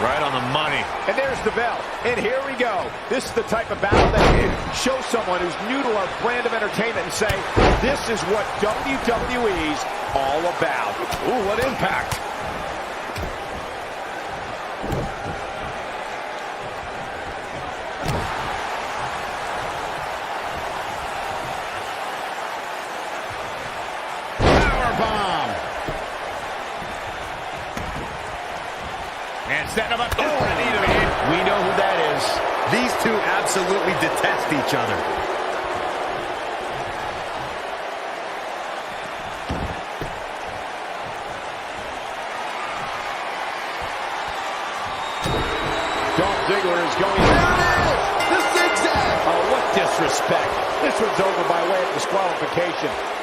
S3: Right on the money.
S6: And there's the bell. And here we go. This is the type of battle that can show someone who's new to our brand of entertainment and say, this is what WWE's all about. Ooh, what impact.
S1: Powerbomb.
S3: And setting him up. Oh, a knee to the head.
S6: We know who that is.
S2: These two absolutely detest each other.
S6: Dolph Ziggler is going. There it is! The zigzag! Oh, what disrespect. This one's over by way of disqualification.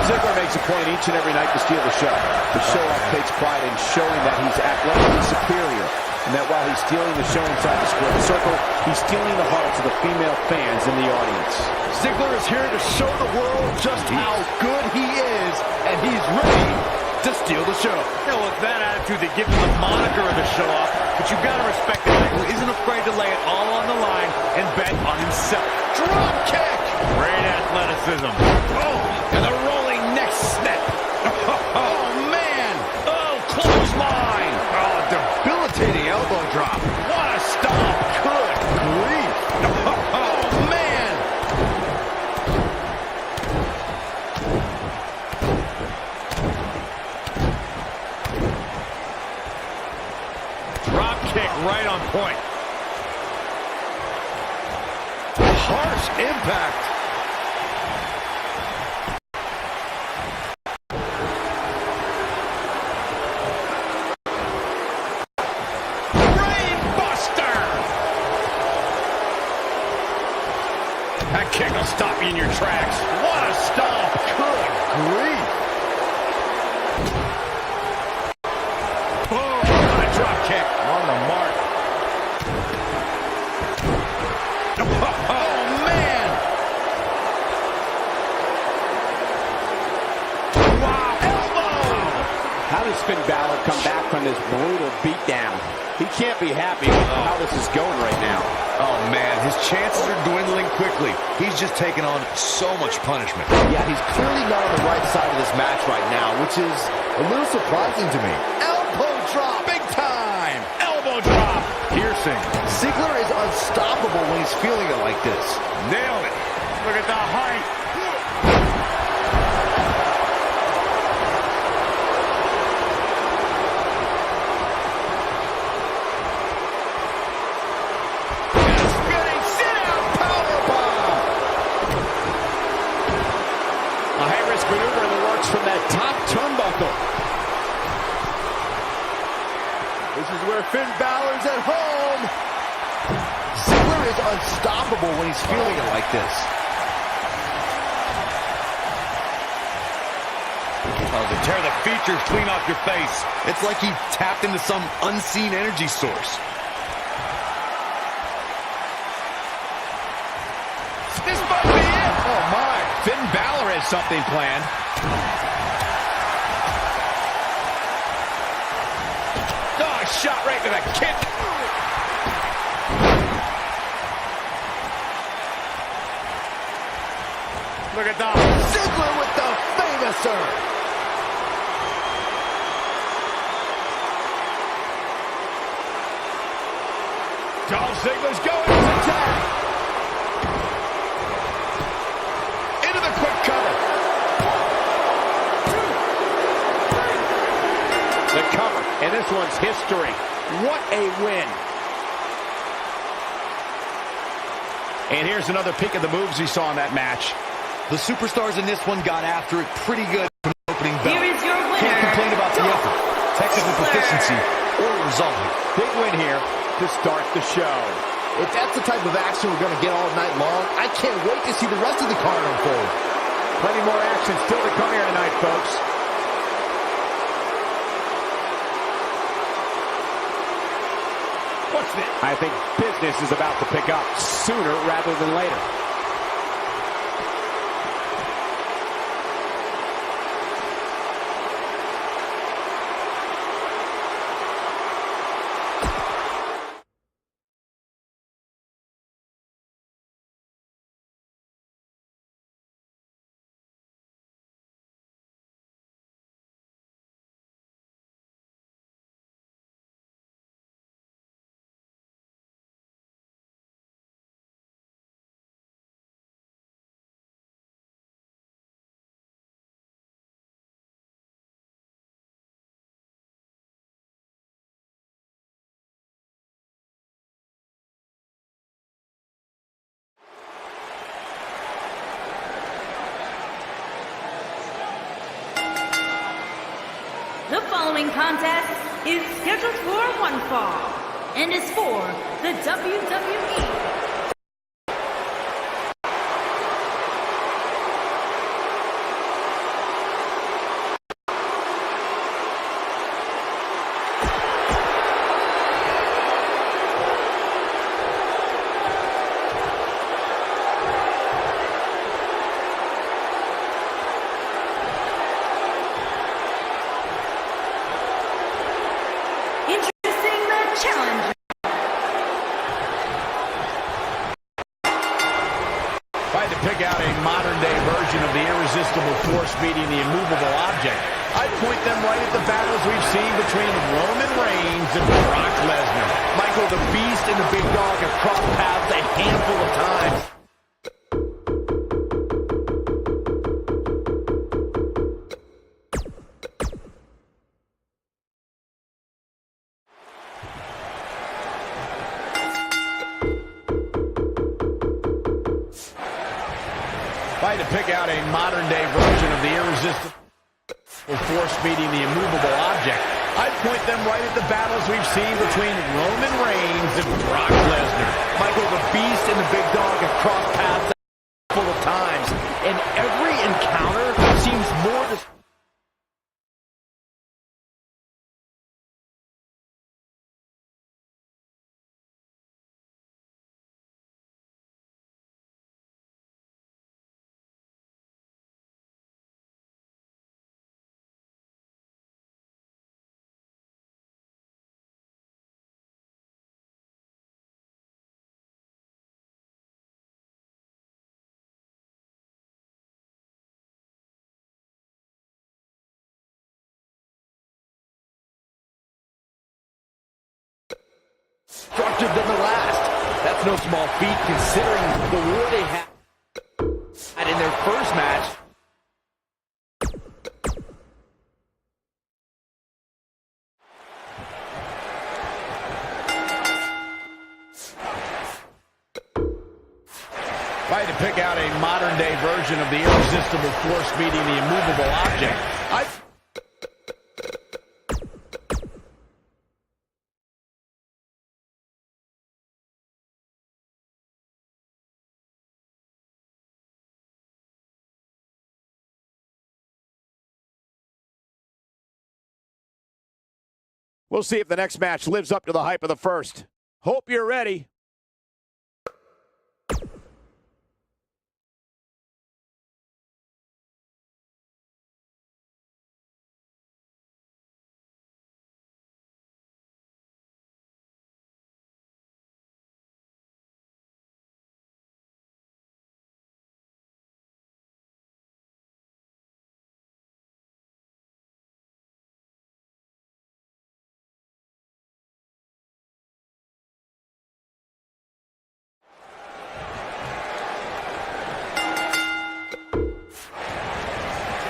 S6: Ziggler makes a point each and every night to steal the show. The show-off takes pride in showing that he's athletically superior, and that while he's stealing the show inside the squared circle, he's stealing the hearts of the female fans in the audience. Ziggler is here to show the world just how good he is, and he's ready to steal the show.
S3: You know, with that attitude, they give him the moniker of the show-off, but you've got to respect the guy who isn't afraid to lay it all on the line and bet on himself.
S6: Drop kick!
S3: Great athleticism.
S6: Oh, and the rolling neck snap. Oh, man!
S3: Oh, clothesline!
S6: Oh, debilitating elbow drop. What a stomp! Good grief! Oh, man!
S3: Drop kick right on point.
S6: Harsh impact.
S1: That kick will stop you in your tracks.
S6: What a stomp. Good grief.
S3: Boom! What a drop kick.
S6: On the mark. Oh, man. Wow. Elbow. How does Finn Balor come back from this brutal beatdown? He can't be happy with how this is going right now.
S2: Oh, man, his chances are dwindling quickly. He's just taken on so much punishment.
S4: Yeah, he's clearly not on the right side of this match right now, which is a little surprising to me.
S2: Elbow drop, big time.
S3: Elbow drop. Piercing.
S2: Ziggler is unstoppable when he's feeling it like this.
S3: Nailed it. Look at the height. Maneuver in the works from that top turnbuckle.
S2: This is where Finn Balor's at home. Ziggler is unstoppable when he's feeling it like this. Oh, to tear the features clean off your face. It's like he tapped into some unseen energy source.
S3: This might be it. Oh, my. Finn Balor has something planned. Oh, shot right to the kick. Look at that.
S2: Ziggler with the famouser.
S3: Dolph Ziggler's going to attack. Into the quick cover. The cover, and this one's history. What a win. And here's another peek at the moves we saw in that match.
S2: The superstars in this one got after it pretty good from the opening bell.
S5: Here is your winner.
S2: Can't complain about the effort, technical proficiency, or result.
S3: Big win here to start the show.
S4: If that's the type of action we're going to get all night long, I can't wait to see the rest of the card unfold.
S3: Plenty more action still to come here tonight, folks. What's this? I think business is about to pick up sooner rather than later.
S5: The following contest is scheduled for one fall and is for the WWE
S3: pick out a modern-day version of the irresistible force meeting the immovable object, I'd point them right at the battles we've seen between Roman Reigns and Brock Lesnar.
S4: Michael, the Beast and the Big Dog have crossed paths a handful of times.
S3: If I had to pick out a modern-day version of the irresistible force meeting the immovable object, I'd point them right at the battles we've seen between Roman Reigns and Brock Lesnar.
S4: Michael, the Beast and the Big Dog have crossed paths a handful of times, and every encounter seems more to... destructive than the last. That's no small feat considering the war they had in their first match.
S3: If I had to pick out a modern-day version of the irresistible force meeting the immovable object, we'll see if the next match lives up to the hype of the first. Hope you're ready.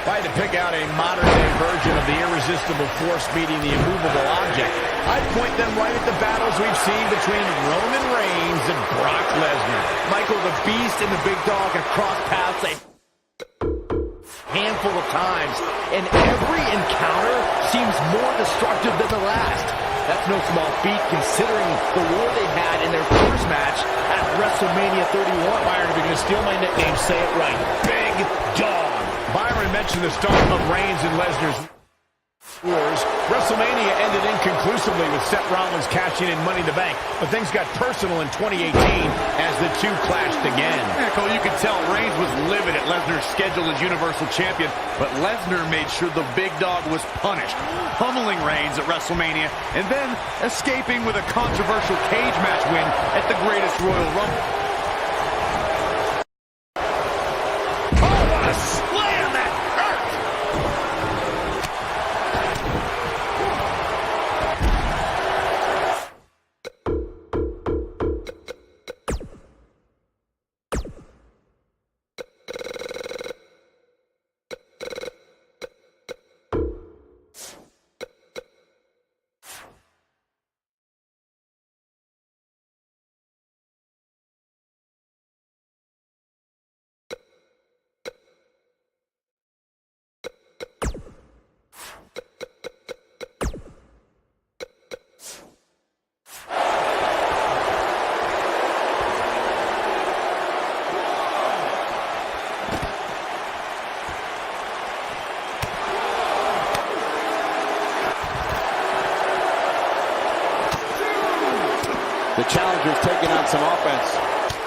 S3: If I had to pick out a modern-day version of the irresistible force meeting the immovable object, I'd point them right at the battles we've seen between Roman Reigns and Brock Lesnar.
S4: Michael, the Beast and the Big Dog have crossed paths a handful of times, and every encounter seems more destructive than the last. That's no small feat considering the war they had in their first match at WrestleMania 31.
S3: Byron, if you're going to steal my nickname, say it right. Big Dog. Byron mentioned the start of Reigns and Lesnar's wars. WrestleMania ended inconclusively with Seth Rollins cashing in Money in the Bank, but things got personal in 2018 as the two clashed again.
S2: Yeah, Cole, you could tell Reigns was livid at Lesnar's schedule as Universal Champion, but Lesnar made sure the Big Dog was punished, pummeling Reigns at WrestleMania, and then escaping with a controversial cage match win at the Greatest Royal Rumble.
S3: The challenger's taking on some offense.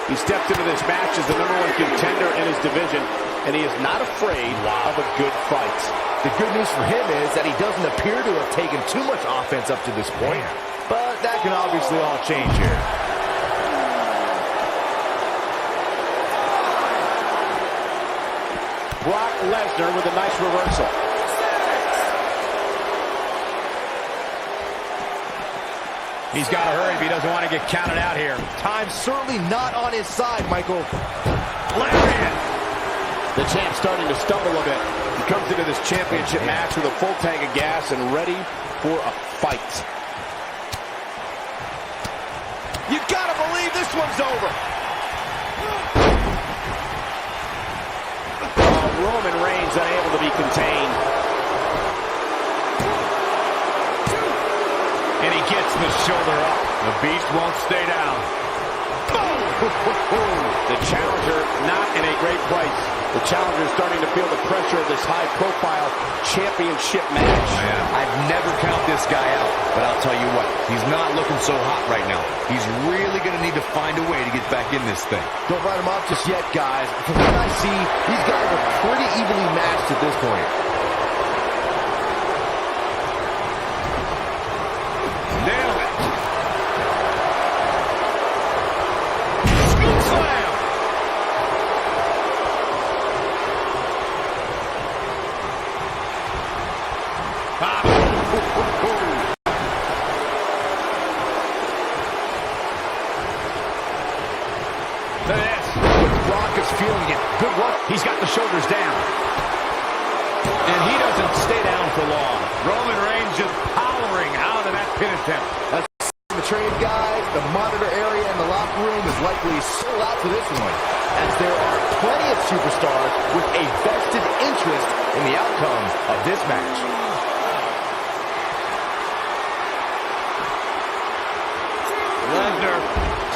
S3: He stepped into this match as the #1 contender in his division, and he is not afraid of a good fight.
S4: The good news for him is that he doesn't appear to have taken too much offense up to this point, but that can obviously all change here.
S3: Brock Lesnar with a nice reversal. He's got to hurry if he doesn't want to get counted out here.
S4: Time's certainly not on his side, Michael.
S3: Lariat. The champ's starting to stumble a bit. He comes into this championship match with a full tank of gas and ready for a fight. You gotta believe this one's over. Roman Reigns unable to be contained. And he gets the shoulder up. The Beast won't stay down. The challenger not in a great place. The challenger is starting to feel the pressure of this high-profile championship match.
S2: I'd never count this guy out, but I'll tell you what, he's not looking so hot right now. He's really going to need to find a way to get back in this thing.
S4: Don't write him off just yet, guys. From what I see, these guys are pretty evenly matched at this point.
S3: Nailed it. Scoop slam. shoulders down. And he doesn't stay down for long. Roman Reigns just powering out of that pin attempt.
S2: That's the trade, guys. The monitor area in the locker room is likely sold out for this one, as there are plenty of superstars with a vested interest in the outcome of this match.
S3: Lesnar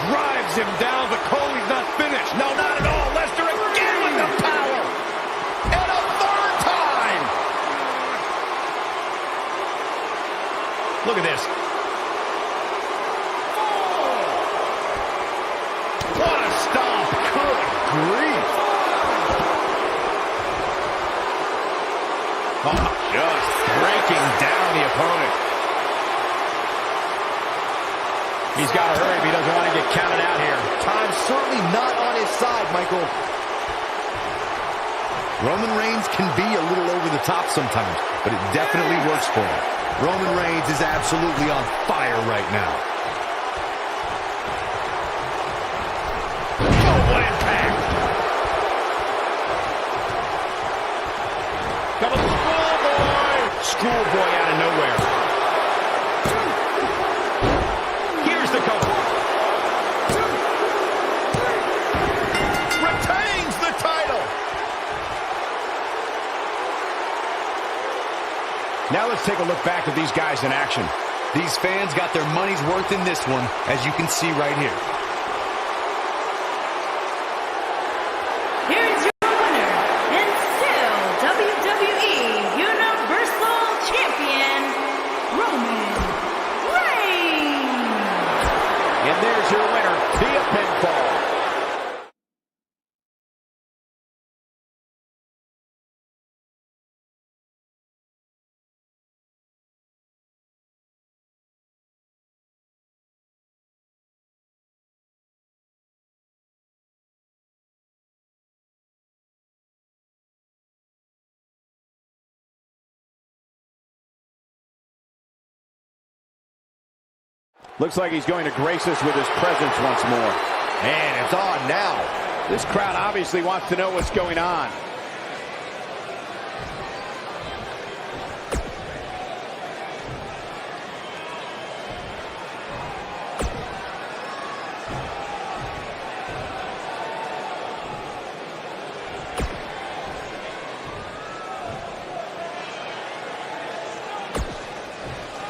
S3: drives him down, but Cody's not finished. No, not at all. Lesnar again with the power. And a third time. Look at this. What a stomp. Good grief. Oh, just breaking down the opponent. He's got to hurry if he doesn't want to get counted out here.
S2: Time's certainly not on his side, Michael. Roman Reigns can be a little over the top sometimes, but it definitely works for him. Roman Reigns is absolutely on fire right now.
S3: Oh, what impact! Double schoolboy! Schoolboy out of nowhere. Here's the cover. Retains the title.
S1: Now let's take a look back at these guys in action.
S2: These fans got their money's worth in this one, as you can see right here.
S5: Here's your winner, and still WWE Universal Champion, Roman Reigns.
S3: And there's your winner via pinfall. Looks like he's going to grace us with his presence once more.
S2: And it's on now.
S3: This crowd obviously wants to know what's going on.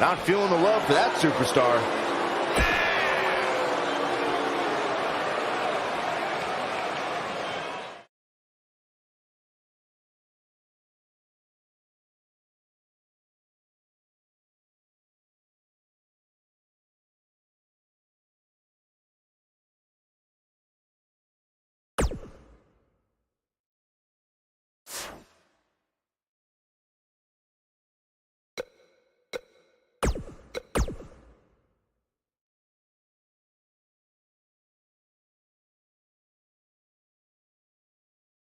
S2: Not feeling the love for that superstar.